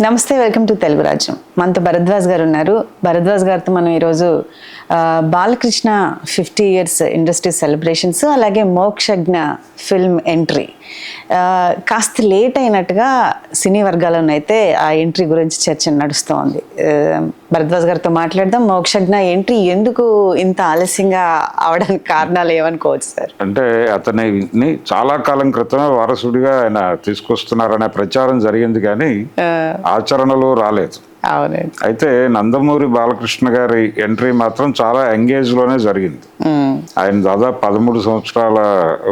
నమస్తే, welcome to Telugu రాజ్యం. మనతో భరద్వాజ్ గారు ఉన్నారు. భరద్వాజ్ గారితో మనం ఈరోజు బాలకృష్ణ 50 years ఇండస్ట్రీ సెలబ్రేషన్స్, అలాగే మోక్షజ్ఞ ఫిల్మ్ ఎంట్రీ కాస్త లేట్ అయినట్టుగా సినీ వర్గాల్లోనైతే ఆ ఎంట్రీ గురించి చర్చ నడుస్తోంది. భరద్వాజ్ గారితో మాట్లాడదాం. మోక్షజ్ఞ ఎంట్రీ ఎందుకు ఇంత ఆలస్యంగా అవడానికి కారణాలు ఏమనుకోవచ్చు సార్? అంటే అతని చాలా కాలం క్రితమే వారసుడిగా ఆయన తీసుకొస్తున్నారనే ప్రచారం జరిగింది, కానీ ఆచరణలో రాలేదు. అవునండి. అయితే నందమూరి బాలకృష్ణ గారి ఎంట్రీ మాత్రం చాలా యంగేజ్ లోనే జరిగింది. ఆయన దాదాపు 13 సంవత్సరాల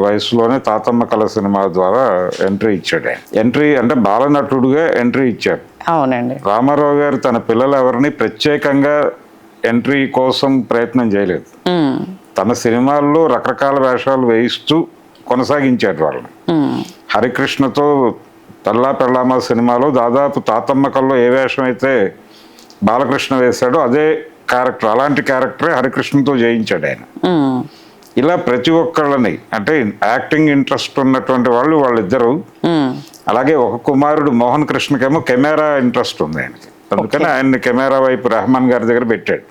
వయసులోనే తాతమ్మ కళ సినిమా ద్వారా ఎంట్రీ ఇచ్చాడు. ఎంట్రీ అంటే బాలనటుడుగా ఎంట్రీ ఇచ్చాడు. అవునండి. రామారావు గారు తన పిల్లలు ఎవరిని ప్రత్యేకంగా ఎంట్రీ కోసం ప్రయత్నం చేయలేదు. తన సినిమాల్లో రకరకాల వేషాలు వేయిస్తూ కొనసాగించాడు వాళ్ళని. హరికృష్ణతో పెళ్ళామా సినిమాలో దాదాపు తాతమ్మ కల్లో ఏ వేషం అయితే బాలకృష్ణ వేశాడో అదే క్యారెక్టర్, అలాంటి క్యారెక్టరే హరికృష్ణతో చేయించాడు ఆయన. ఇలా ప్రతి ఒక్కళ్ళని, అంటే యాక్టింగ్ ఇంట్రెస్ట్ ఉన్నటువంటి వాళ్ళిద్దరూ, అలాగే ఒక కుమారుడు మోహన్ కృష్ణకేమో కెమెరా ఇంట్రెస్ట్ ఉంది ఆయనకి. అందుకని ఆయన్ని కెమెరా వైపు రెహమాన్ గారి దగ్గర పెట్టాడు.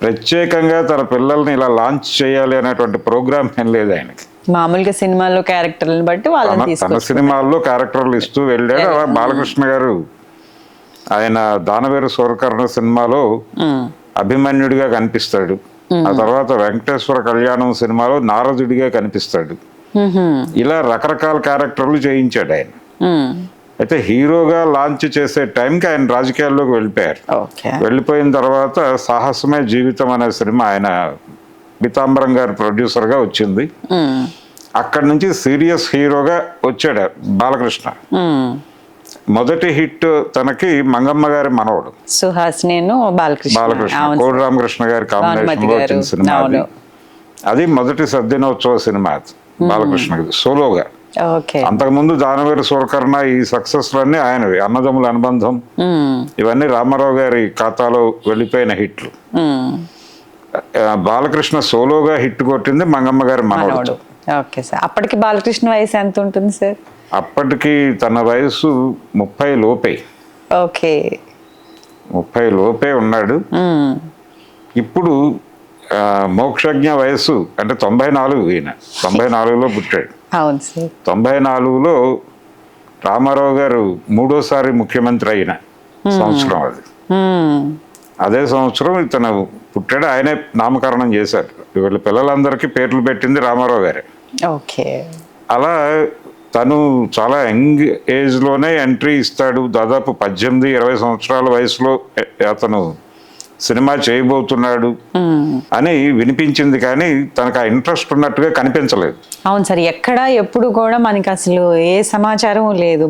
ప్రత్యేకంగా తన పిల్లల్ని ఇలా లాంచ్ చేయాలి అనేటువంటి ప్రోగ్రామ్ ఏం లేదు ఆయనకి. మామూలుగా సినిమాల్లో క్యారెక్టర్లను బట్టి తన సినిమాల్లో క్యారెక్టర్లు ఇస్తూ వెళ్ళాడు. అలా బాలకృష్ణ గారు ఆయన దానవేరు సూరకర్ణ సినిమాలో అభిమన్యుడిగా కనిపిస్తాడు. ఆ తర్వాత వెంకటేశ్వర కళ్యాణం సినిమాలో నారదుడిగా కనిపిస్తాడు. ఇలా రకరకాల క్యారెక్టర్లు చేయించాడు ఆయన. అయితే హీరోగా లాంచ్ చేసే టైంకి ఆయన రాజకీయాల్లోకి వెళ్ళిపోయారు. వెళ్ళిపోయిన తర్వాత సాహసమే జీవితం అనే సినిమా ఆయన పీతాంబరం గారి ప్రొడ్యూసర్గా వచ్చింది. అక్కడి నుంచి సీరియస్ హీరోగా వచ్చాడు బాలకృష్ణ. మొదటి హిట్ తనకి మంగమ్మ గారి మనవడు సుహాసిని బాలకృష్ణ, కోడి రామకృష్ణ గారి కాంబినేషన్ లో వచ్చిన సినిమా అది మొదటి సద్దినోత్సవ సినిమా బాలకృష్ణకి సోలోగా. అంతకుముందు దానవేరు సూరకర్ణ, ఈ సక్సెస్ లన్నీ ఆయనవి. అన్నదమ్ముల అనుబంధం, ఇవన్నీ రామారావు గారి ఖాతాలో వెళ్ళిపోయిన హిట్లు. బాలకృష్ణ సోలోగా హిట్ కొట్టింది మంగమ్మ గారి మనవడు. అప్పటికి బాలకృష్ణ వయసు ఎంత ఉంటుంది సార్? అప్పటికి తన వయసు 30 లోపే. 30 లోపే ఉన్నాడు. ఇప్పుడు మోక్షజ్ఞ వయసు అంటే 94. ఈయన 94లో పుట్టాడు. 94లో రామారావు గారు 3వ ముఖ్యమంత్రి అయిన సంవత్సరం అది. అదే సంవత్సరం ఇతను పుట్టాడు. ఆయనే నామకరణం చేశారు. వీళ్ళ పిల్లలందరికీ పేర్లు పెట్టింది రామారావు గారే. అలా తను చాలా యంగ్ ఏజ్ లోనే ఎంట్రీ ఇస్తాడు. దాదాపు 18-20 సంవత్సరాల వయసులో అతను సినిమా చేయబోతున్నాడు అని వినిపించింది, కానీ తనకు ఆ ఇంట్రెస్ట్ ఉన్నట్టుగా కనిపించలేదు. అవును సార్, ఎక్కడ ఎప్పుడు కూడా మనకి అసలు ఏ సమాచారం లేదు.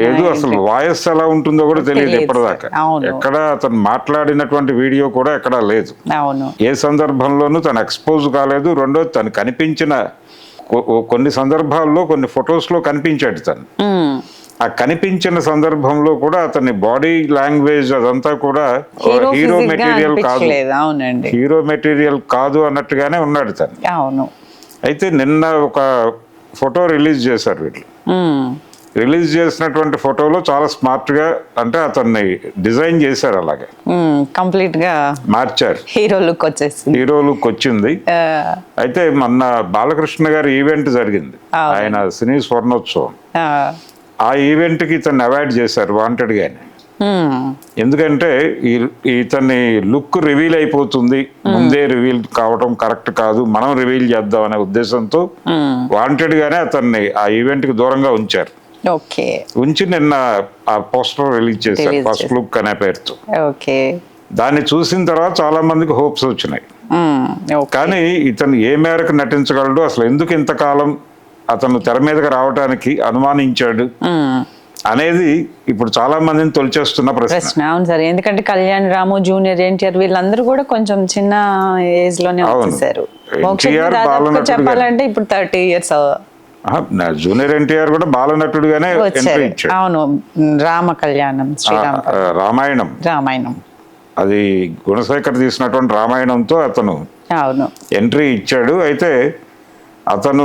లేదు, అసలు వాయిస్ ఎలా ఉంటుందో కూడా తెలియదు ఇప్పటిదాకా. ఎక్కడ అతను మాట్లాడినటువంటి వీడియో కూడా ఎక్కడా లేదు. ఏ సందర్భంలోనూ తను ఎక్స్పోజ్ కాలేదు. రెండోది, తను కనిపించిన కొన్ని సందర్భాల్లో కొన్ని ఫొటోస్ లో కనిపించాడు తను. ఆ కనిపించిన సందర్భంలో కూడా అతని బాడీ లాంగ్వేజ్ అదంతా కూడా హీరో మెటీరియల్ కాదు, హీరో మెటీరియల్ కాదు అన్నట్టుగానే ఉన్నాడు తను. అయితే నిన్న ఒక ఫోటో రిలీజ్ చేశారు వీళ్ళు. రిలీజ్ చేసినటువంటి ఫోటోలో చాలా స్మార్ట్ గా, అంటే అతన్ని డిజైన్ చేశారు, అలాగే కంప్లీట్ గా మార్చారు. హీరో లుక్ వచ్చింది. అయితే మొన్న బాలకృష్ణ గారి ఈవెంట్ జరిగింది, ఆయన సినీ స్వర్ణోత్సవం. ఆ ఈవెంట్ కి ఇతన్ని అవాయిడ్ చేశారు వాంటెడ్ గానే. ఎందుకంటే ఇతని లుక్ రివీల్ అయిపోతుంది, ముందే రివీల్ కావడం కరెక్ట్ కాదు, మనం రివీల్ చేద్దాం అనే ఉద్దేశంతో వాంటెడ్ గానే అతన్ని ఆ ఈవెంట్ కి దూరంగా ఉంచారు. ఉంచి నిన్న ఆ పోస్టర్ రిలీజ్ చేశారు, ఫస్ట్ లుక్ అనే పేరుతో. దాన్ని చూసిన తర్వాత చాలా మందికి హోప్స్ వచ్చినాయి. కానీ ఇతను ఏ మేరకు నటించగలడు, అసలు ఎందుకు ఇంతకాలం అతను తెర మీదకి రావడానికి అనుమానించాడు అనేది ఇప్పుడు చాలా మందిని తొలిచేస్తున్న ప్రశ్న. అవును సార్, ఎందుకంటే కళ్యాణ్ రాము, జూనియర్ ఎన్టీఆర్ వీళ్ళందరూ కూడా కొంచెం చిన్న ఏజ్ లోనే వచ్చేసారు. చెప్పాలంటే ఇప్పుడు 30 years. జూనియర్ ఎన్టీఆర్ కూడా బాలనటుడుగానే ఎంట్రీ ఇచ్చాడు. అవును, రామ కళ్యాణం, రామాయణం అది గుణశేఖర్ తీసినటువంటి రామాయణంతో అతను ఎంట్రీ ఇచ్చాడు. అయితే అతను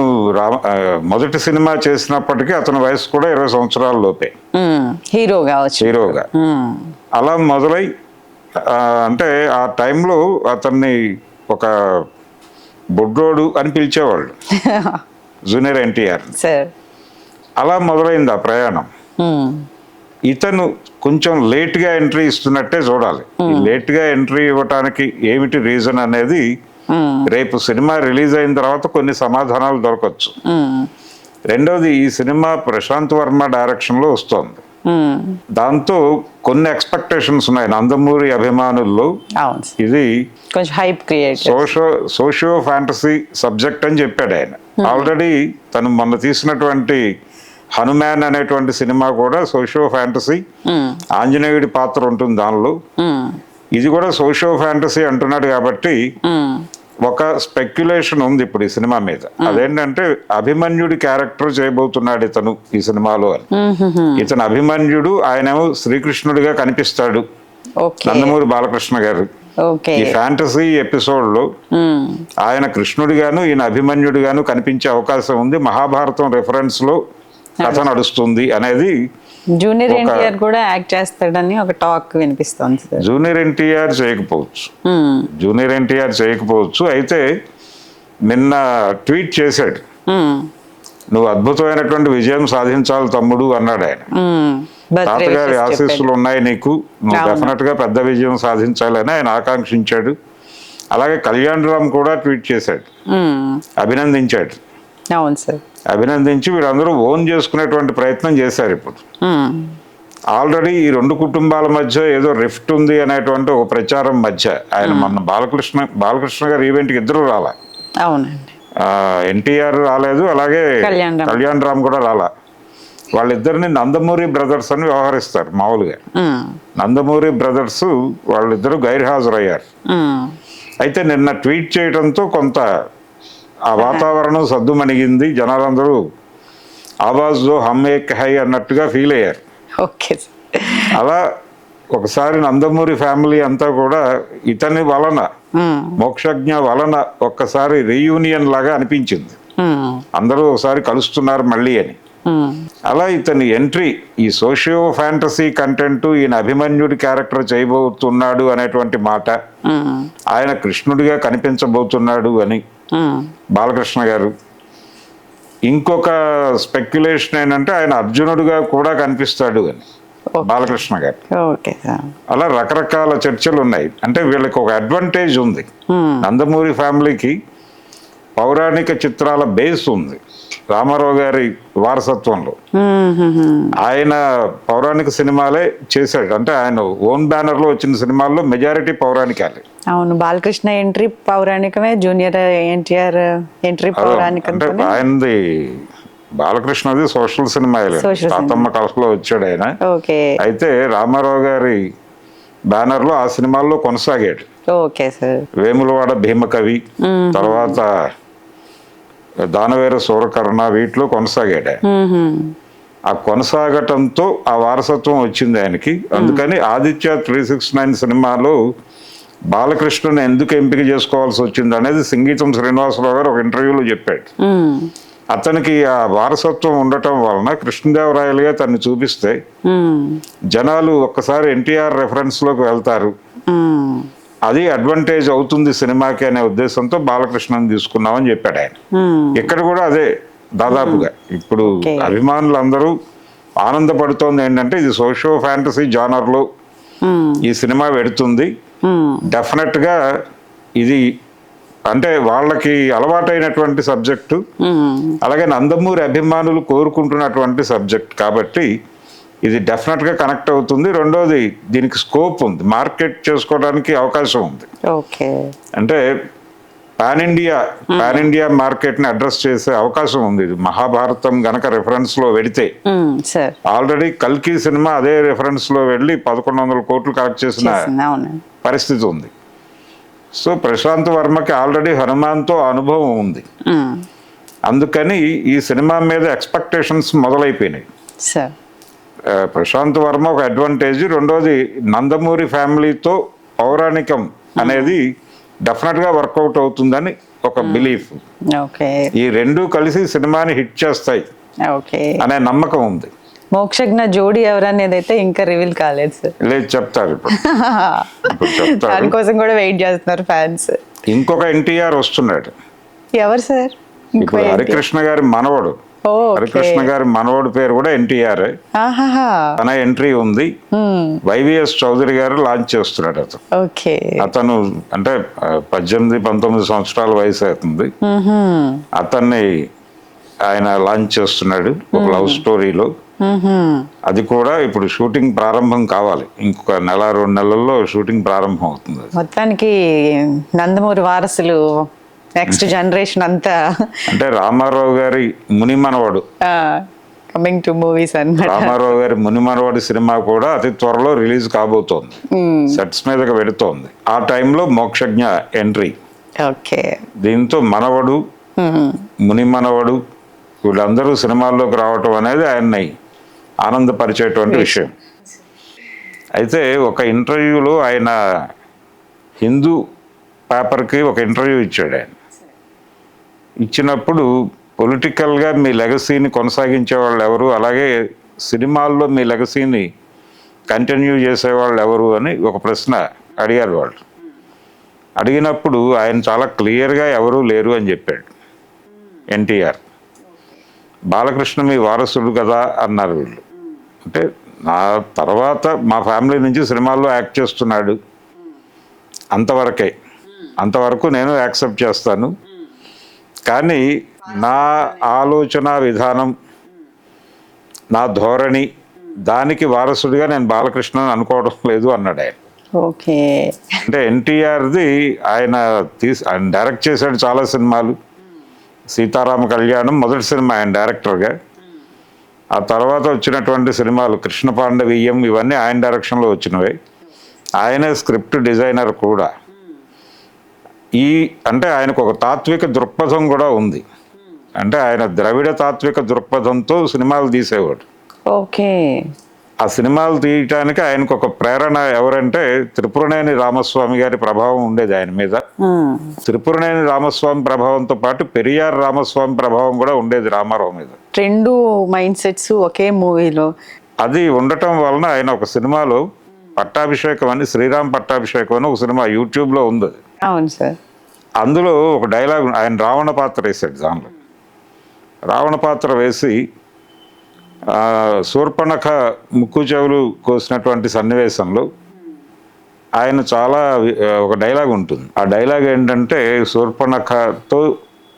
మొదటి సినిమా చేసినప్పటికీ అతని వయసు కూడా 20 సంవత్సరాల లోపే. హీరో కావచ్చు. హీరోగా అలా మొదలై అంటే ఆ టైంలో అతన్ని ఒక బుడ్రోడు అని పిలిచేవాళ్ళు జూనియర్ ఎన్టీఆర్. సార్ అలా మొదలైంది ఆ ప్రయాణం. ఇతను కొంచెం లేట్గా ఎంట్రీ ఇస్తున్నట్టే చూడాలి. లేట్గా ఎంట్రీ ఇవ్వటానికి ఏమిటి రీజన్ అనేది రేపు సినిమా రిలీజ్ అయిన తర్వాత కొన్ని సమాధానాలు దొరకచ్చు. రెండవది, ఈ సినిమా ప్రశాంత్ వర్మ డైరెక్షన్లో వస్తోంది. దాంతో కొన్ని ఎక్స్పెక్టేషన్స్ ఉన్నాయి నందమూరి అభిమానుల్లో. ఇది కొంచెం hype create socio fantasy subject అని చెప్పాడు ఆయన. ఆల్రెడీ తను మొన్న తీసినటువంటి హనుమాన్ అనేటువంటి సినిమా కూడా సోషియో ఫ్యాంటసీ, ఆంజనేయుడి పాత్ర ఉంటుంది దానిలో. ఇది కూడా సోషియో ఫ్యాంటసీ అంటున్నాడు కాబట్టి ఒక స్పెక్యులేషన్ ఉంది ఇప్పుడు ఈ సినిమా మీద. అదేంటంటే అభిమన్యుడి క్యారెక్టర్ చేయబోతున్నాడు ఇతను ఈ సినిమాలో అని. ఇతను అభిమన్యుడు, ఆయనేమో శ్రీకృష్ణుడిగా కనిపిస్తాడు నందమూరి బాలకృష్ణ గారు. ఈ ఫ్యాంటసీ ఎపిసోడ్ లో ఆయన కృష్ణుడిగాను ఈయన అభిమన్యుడిగాను కనిపించే అవకాశం ఉంది. మహాభారతం రెఫరెన్స్ లో కథ నడుస్తుంది అనేది. జూనియర్ ఎన్టీఆర్ కూడా యాక్ట్ చేస్తాడని ఒక టాక్ వినిపిస్తోంది. జూనియర్ ఎన్టీఆర్ చేయకపోవచ్చు. అయితే నిన్న ట్వీట్ చేశాడు, నువ్వు అద్భుతమైనటువంటి విజయం సాధించాలి తమ్ముడు అన్నాడు ఆయన. తాతగారి ఆశీస్సులు ఉన్నాయి నీకు, నువ్వు డెఫినెట్ గా పెద్ద విజయం సాధించాలని ఆయన ఆకాంక్షించాడు. అలాగే కళ్యాణ్ రామ్ కూడా ట్వీట్ చేశాడు, అభినందించాడు. అవును సార్. అభినందించి వీళ్ళందరూ ఓన్ చేసుకునేటువంటి ప్రయత్నం చేశారు. ఇప్పుడు ఆల్రెడీ ఈ రెండు కుటుంబాల మధ్య ఏదో రిఫ్ట్ ఉంది అనేటువంటి ఒక ప్రచారం మధ్య ఆయన మన బాలకృష్ణ గారు ఈవెంట్కి ఇద్దరు రాలా. అవునండి. ఎన్టీఆర్ రాలేదు, అలాగే కళ్యాణ్ రామ్ కూడా రాలా. వాళ్ళిద్దరిని నందమూరి బ్రదర్స్ అని వ్యవహరిస్తారు మామూలుగా. నందమూరి బ్రదర్స్ వాళ్ళిద్దరూ గైర్హాజరయ్యారు. అయితే నిన్న ట్వీట్ చేయడంతో కొంత ఆ వాతావరణం సద్దుమణిగింది. జనాలందరూ ఆవాజ్ దో హమ్ ఏక్ హై అన్నట్టుగా ఫీల్ అయ్యారు. అలా ఒకసారి నందమూరి ఫ్యామిలీ అంతా కూడా ఇతని వలన, మోక్షజ్ఞ వలన ఒక్కసారి రీయూనియన్ లాగా అనిపించింది. అందరూ ఒకసారి కలుస్తున్నారు మళ్ళీ అని. అలా ఇతని ఎంట్రీ, ఈ సోషియో ఫ్యాంటసీ కంటెంట్, ఈయన అభిమన్యుడి క్యారెక్టర్ చేయబోతున్నాడు అనేటువంటి మాట, ఆయన కృష్ణుడిగా కనిపించబోతున్నాడు అని బాలకృష్ణ గారు. ఇంకొక స్పెక్యులేషన్ ఏంటంటే ఆయన అర్జునుడిగా కూడా కనిపిస్తాడు అని బాలకృష్ణ గారు. అలా రకరకాల చర్చలు ఉన్నాయి. అంటే వీళ్ళకి ఒక అడ్వాంటేజ్ ఉంది, నందమూరి ఫ్యామిలీకి పౌరాణిక చిత్రాల బేస్ ఉంది రామారావు గారి వారసత్వంలో. ఆయన పౌరాణిక సినిమాలే చేశాడు. అంటే ఆయన ఓన్ బ్యానర్ లో వచ్చిన సినిమాల్లో మెజారిటీ పౌరాణికాలే. అవును, బాలకృష్ణ ఎంట్రీ పౌరాణికమే, జూనియర్ ఎన్టీఆర్ ఎంట్రీ పౌరాణికం. అంటే ఆయనది బాలకృష్ణది సోషల్ సినిమా, తాతమ్మ కళలో వచ్చాడు ఆయన. అయితే రామారావు గారి బ్యానర్ లో ఆ సినిమాల్లో కొనసాగాడు. వేములవాడ భీమకవి, తర్వాత దానవేర సూరకర్ణ, వీటిలో కొనసాగాడు. ఆ కొనసాగటంతో ఆ వారసత్వం వచ్చింది ఆయనకి. అందుకని ఆదిత్య 369 సినిమాలో బాలకృష్ణని ఎందుకు ఎంపిక చేసుకోవాల్సి వచ్చింది అనేది సంగీతం శ్రీనివాసరావు గారు ఒక ఇంటర్వ్యూలో చెప్పాడు. అతనికి ఆ వారసత్వం ఉండటం వలన కృష్ణదేవరాయలుగా తను చూపిస్తే జనాలు ఒక్కసారి ఎన్టీఆర్ రెఫరెన్స్ లోకి వెళ్తారు, అది అడ్వాంటేజ్ అవుతుంది సినిమాకి అనే ఉద్దేశంతో బాలకృష్ణని తీసుకున్నామని చెప్పాడు ఆయన. ఇక్కడ కూడా అదే దాదాపుగా. ఇప్పుడు అభిమానులందరూ ఆనందపడుతోంది ఏంటంటే ఇది సోషియో ఫ్యాంటసీ జానర్ లో ఈ సినిమా పెడుతుంది. డెఫినెట్ గా ఇది అంటే వాళ్ళకి అలవాటైనటువంటి సబ్జెక్టు, అలాగే నందమూరి అభిమానులు కోరుకుంటున్నటువంటి సబ్జెక్ట్ కాబట్టి ఇది డెఫినెట్ గా కనెక్ట్ అవుతుంది. రెండోది దీనికి స్కోప్ ఉంది, మార్కెట్ చేసుకోవడానికి అవకాశం ఉంది. అంటే పాన్ ఇండియా మార్కెట్ ని అడ్రస్ చేసే అవకాశం ఉంది. ఇది మహాభారతం గనక రెఫరెన్స్ లో వెడితే, ఆల్రెడీ కల్కి సినిమా అదే రెఫరెన్స్ లో వెళ్ళి 1100 కోట్లు కలెక్ట్ చేసిన పరిస్థితి ఉంది. సో ప్రశాంత్ వర్మకి ఆల్రెడీ హనుమాన్తో అనుభవం ఉంది. అందుకని ఈ సినిమా మీద ఎక్స్పెక్టేషన్స్ మొదలైపోయినాయి. ప్రశాంత్ వర్మ ఒక అడ్వాంటేజ్. రెండోది నందమూరి ఫ్యామిలీతో పౌరాణికం అనేది డెఫినెట్ గా వర్కౌట్ అవుతుందని ఒక బిలీఫ్. ఈ రెండు కలిసి సినిమాని హిట్ చేస్తాయి అనే నమ్మకం ఉంది. మోక్షజ్ఞ జోడీ ఎవరనేది అయితే ఇంకా రివీల్ కాలేదు సార్. లేదు, చెప్తారు ఇప్పుడు చెప్తారు. దానికోసం కూడా వెయిట్ చేస్తున్నారు ఫ్యాన్స్. ఇంకొక ఎన్టీఆర్ వస్తున్నాడు. ఎవరు సార్? ఇప్పుడు హరికృష్ణ గారి మనవడు. హరికృష్ణ గారి మనవడు పేరు కూడా ఎన్టీఆర్. తన ఎంట్రీ ఉంది. వైవిఎస్ చౌదరి గారు లాంచ్ చేస్తున్నాడు. అతను అంటే 18-19 సంవత్సరాల వయసు అవుతుంది. అతన్ని ఆయన లాంచ్ చేస్తున్నాడు ఒక లవ్ స్టోరీలో. అది కూడా ఇప్పుడు షూటింగ్ ప్రారంభం కావాలి. ఇంకొక 1-2 నెలల్లో షూటింగ్ ప్రారంభం అవుతుంది. మొత్తానికి నందమూరి వారసులు నెక్స్ట్ జనరేషన్ అంతా అంటే రామారావు గారి మునిమనవాడు కమింగ్ టు మూవీస్ అన్నమాట. రామారావు గారి మునిమనవాడు సినిమా కూడా అతి త్వరలో రిలీజ్ కాబోతోంది. సెట్స్ మీదకి వెళుతోంది. ఆ టైంలో మోక్షజ్ఞ ఎంట్రీ. దీంతో మనవడు, మునిమనవడు వీళ్ళందరూ సినిమాల్లోకి రావటం అనేది ఆయన్ని ఆనందపరిచేటువంటి విషయం. అయితే ఒక ఇంటర్వ్యూలో ఆయన హిందూ పేపర్కి ఒక ఇంటర్వ్యూ ఇచ్చాడు. ఆయన ఇచ్చినప్పుడు పొలిటికల్గా మీ లెగసీని కొనసాగించే వాళ్ళు ఎవరు, అలాగే సినిమాల్లో మీ లెగసీని కంటిన్యూ చేసేవాళ్ళు ఎవరు అని ఒక ప్రశ్న అడిగారు వాళ్ళు. అడిగినప్పుడు ఆయన చాలా క్లియర్గా ఎవరూ లేరు అని చెప్పాడు ఎన్టీఆర్. బాలకృష్ణ మీ వారసుడు కదా అన్నారు వీళ్ళు. అంటే నా తర్వాత మా ఫ్యామిలీ నుంచి సినిమాల్లో యాక్ట్ చేస్తున్నాడు, అంతవరకు నేను యాక్సెప్ట్ చేస్తాను. కానీ నా ఆలోచన విధానం, నా ధోరణి, దానికి వారసుడిగా నేను బాలకృష్ణని అనుకోవడం లేదు అన్నాడు ఆయన. అంటే ఎన్టీఆర్ది ఆయన డైరెక్ట్ చేశాడు చాలా సినిమాలు. సీతారామ కళ్యాణం మొదటి సినిమా ఆయన డైరెక్టర్గా. ఆ తర్వాత వచ్చినటువంటి సినిమాలు కృష్ణ పాండవీయం ఇవన్నీ ఆయన డైరెక్షన్లో వచ్చినవే. ఆయనే స్క్రిప్ట్ డిజైనర్ కూడా. అంటే ఆయనకు ఒక తాత్విక దృక్పథం కూడా ఉంది. అంటే ఆయన ద్రవిడ తాత్విక దృక్పథంతో సినిమాలు తీసేవాడు. ఆ సినిమాలు తీయటానికి ఆయనకు ఒక ప్రేరణ ఎవరంటే త్రిపురనేని రామస్వామి గారి ప్రభావం ఉండేది ఆయన మీద. త్రిపురనేని రామస్వామి ప్రభావంతో పాటు పెరియార్ రామస్వామి ప్రభావం కూడా ఉండేది రామారావు మీద. 2 మైండ్ సెట్స్ ఒకే మూవీలో. అది ఉండటం వలన ఆయన ఒక సినిమాలో పట్టాభిషేకం అని, శ్రీరామ్ పట్టాభిషేకం అని ఒక సినిమా యూట్యూబ్లో ఉంది. అవును సార్. అందులో ఒక డైలాగ్, ఆయన రావణ పాత్ర వేశాడు. దానిలో రావణ పాత్ర వేసి శూర్పణఖ ముక్కు చెవులు కోసినటువంటి సన్నివేశంలో ఆయన చాలా ఒక డైలాగ్ ఉంటుంది. ఆ డైలాగ్ ఏంటంటే శూర్పణఖతో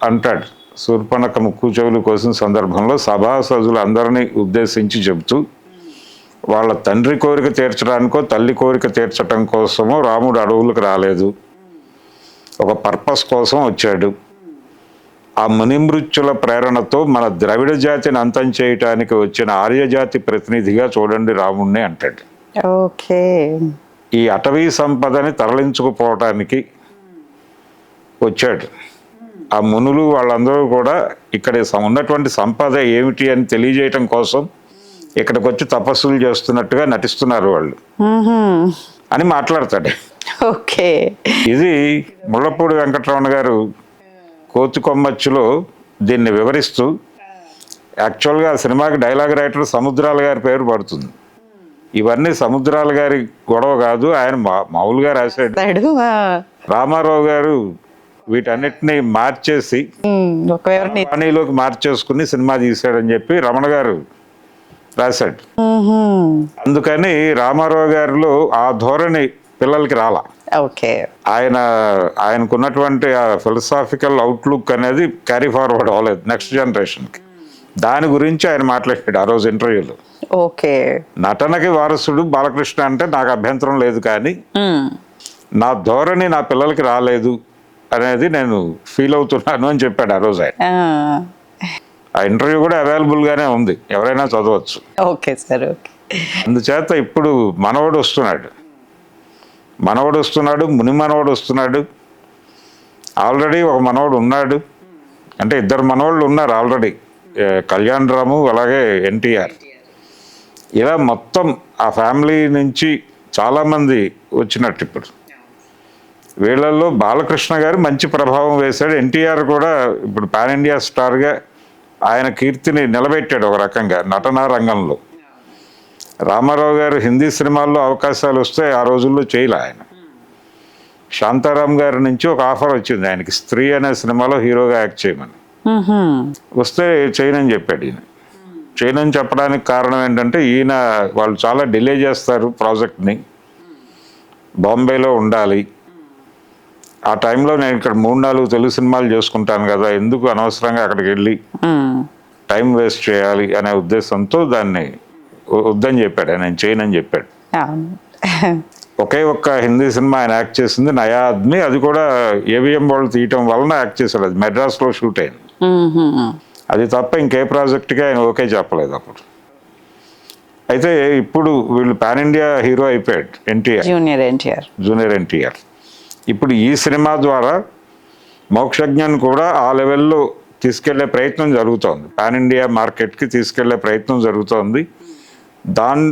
అంటాడు, శూర్పణఖ ముక్కు చెవులు కోసిన సందర్భంలో సభాసదులు అందరినీ ఉద్దేశించి చెబుతూ, వాళ్ళ తండ్రి కోరిక తీర్చడానికో తల్లి కోరిక తీర్చడం కోసమో రాముడు అడవులకు రాలేదు, ఒక పర్పస్ కోసం వచ్చాడు. ఆ మునిమృత్యుల ప్రేరణతో మన ద్రవిడ జాతిని అంతం చేయటానికి వచ్చిన ఆర్యజాతి ప్రతినిధిగా చూడండి రాముణ్ణి అంటాడు. ఈ అటవీ సంపదని తరలించుకుపోవటానికి వచ్చాడు. ఆ మునులు వాళ్ళందరూ కూడా ఇక్కడ ఉన్నటువంటి సంపద ఏమిటి అని తెలియజేయటం కోసం ఇక్కడికి వచ్చి తపస్సులు చేస్తున్నట్టుగా నటిస్తున్నారు వాళ్ళు అని మాట్లాడతాడు. ఇది ముళ్ళపూడి వెంకటరమణ గారు కోతికొమ్మచ్చులో దీన్ని వివరిస్తూ, యాక్చువల్గా ఆ సినిమాకి డైలాగ్ రైటర్ సముద్రాల గారి పేరు పడుతుంది. ఇవన్నీ సముద్రాల గారి గొడవ కాదు, ఆయన మామూలుగా రాశాడు. రామారావు గారు వీటన్నిటిని మార్చేసి వాణిలోకి మార్చేసుకుని సినిమా తీశాడని చెప్పి రమణ గారు రాశాడు. అందుకని రామారావు గారిలో ఆ ధోరణి పిల్లలకి రాలా. ఆయనకున్నటువంటి ఆ ఫిలసాఫికల్ అవుట్లుక్ అనేది క్యారీ ఫార్వర్డ్ అవ్వలేదు నెక్స్ట్ జనరేషన్కి. దాని గురించి ఆయన మాట్లాడాడు ఆ రోజు ఇంటర్వ్యూలో. నటనకి వారసుడు బాలకృష్ణ అంటే నాకు అభ్యంతరం లేదు, కానీ నా ధోరణి నా పిల్లలకి రాలేదు అనేది నేను ఫీల్ అవుతున్నాను అని చెప్పాడు ఆ రోజు ఆయన. ఆ ఇంటర్వ్యూ కూడా అవైలబుల్ గానే ఉంది, ఎవరైనా చదవచ్చు. అందుచేత ఇప్పుడు మనవడు వస్తున్నాడు, ముని మనవడు వస్తున్నాడు. ఆల్రెడీ ఒక మనవడు ఉన్నాడు, అంటే 2 మనవాళ్ళు ఉన్నారు ఆల్రెడీ, కళ్యాణ్ రాము అలాగే ఎన్టీఆర్. ఇలా మొత్తం ఆ ఫ్యామిలీ నుంచి చాలామంది వచ్చినట్టు ఇప్పుడు. వీళ్ళల్లో బాలకృష్ణ గారు మంచి ప్రభావం వేశాడు. ఎన్టీఆర్ కూడా ఇప్పుడు పాన్ ఇండియా స్టార్గా ఆయన కీర్తిని నిలబెట్టాడు ఒక రకంగా నటనా రంగంలో. రామారావు గారు హిందీ సినిమాల్లో అవకాశాలు వస్తే ఆ రోజుల్లో చేయలే ఆయన. శాంతారాం గారి నుంచి ఒక ఆఫర్ వచ్చింది ఆయనకి, స్త్రీ అనే సినిమాలో హీరోగా యాక్ట్ చేయమని. వస్తే చేయనని చెప్పాడు ఈయన. చేయనని చెప్పడానికి కారణం ఏంటంటే ఈయన వాళ్ళు చాలా డిలే చేస్తారు ప్రాజెక్ట్ని, బాంబేలో ఉండాలి, ఆ టైంలో నేను ఇక్కడ 3-4 తెలుగు సినిమాలు చేసుకుంటాను కదా, ఎందుకు అనవసరంగా అక్కడికి వెళ్ళి టైం వేస్ట్ చేయాలి అనే ఉద్దేశంతో దాన్ని వద్దని చెప్పాడు, ఆయన చేయనని చెప్పాడు. ఒకే ఒక్క హిందీ సినిమా ఆయన యాక్ట్ చేసింది నయా ఆద్మీ, అది కూడా ఏవిఎం వాళ్ళు తీయటం వలన యాక్ట్ చేశాడు, అది మెడ్రాస్లో షూట్ అయింది. అది తప్ప ఇంకే ప్రాజెక్ట్కి ఆయన ఓకే చెప్పలేదు అప్పుడు. అయితే ఇప్పుడు వీళ్ళు పాన్ ఇండియా హీరో అయిపోయాడు ఎన్టీఆర్, జూనియర్ ఎన్టీఆర్. ఇప్పుడు ఈ సినిమా ద్వారా మోక్షజ్ఞాన్ని కూడా ఆ లెవెల్లో తీసుకెళ్లే ప్రయత్నం జరుగుతోంది, పాన్ ఇండియా మార్కెట్కి తీసుకెళ్లే ప్రయత్నం జరుగుతోంది. దాని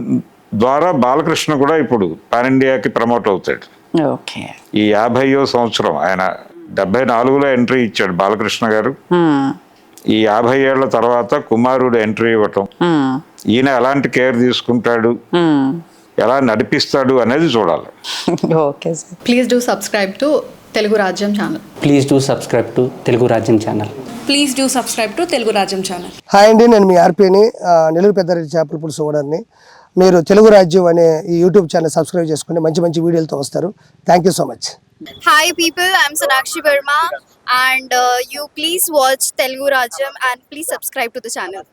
ద్వారా బాలకృష్ణ కూడా ఇప్పుడు పాన్ ఇండియాకి ప్రమోట్ అవుతాడు. ఈ 50వ సంవత్సరం, ఆయన 74లో ఎంట్రీ ఇచ్చాడు బాలకృష్ణ గారు. ఈ 50 ఏళ్ల తర్వాత కుమారుడు ఎంట్రీ ఇవ్వటం, ఈయన ఎలాంటి కేర్ తీసుకుంటాడు, ఎలా నడిపిస్తాడు అనేది చూడాలి. Please do subscribe to Telugu Rajyam channel. Please do subscribe to Telugu Rajyam channel. Please do subscribe to Telugu Rajyam channel. Hi అండి, నేను మీ ఆర్పీని, నెల్లూరు పెద్దారెడ్డి చేపల పులుసు ఓనర్ని. మీరు తెలుగు రాజ్యం అనే ఈ యూట్యూబ్ ఛానల్ సబ్స్క్రైబ్ చేసుకుని మంచి మంచి వీడియోలతో వస్తారు. Thank you so much. Hi people, I'm Sonakshi Verma and you please watch Telugu Rajyam and please subscribe to the channel.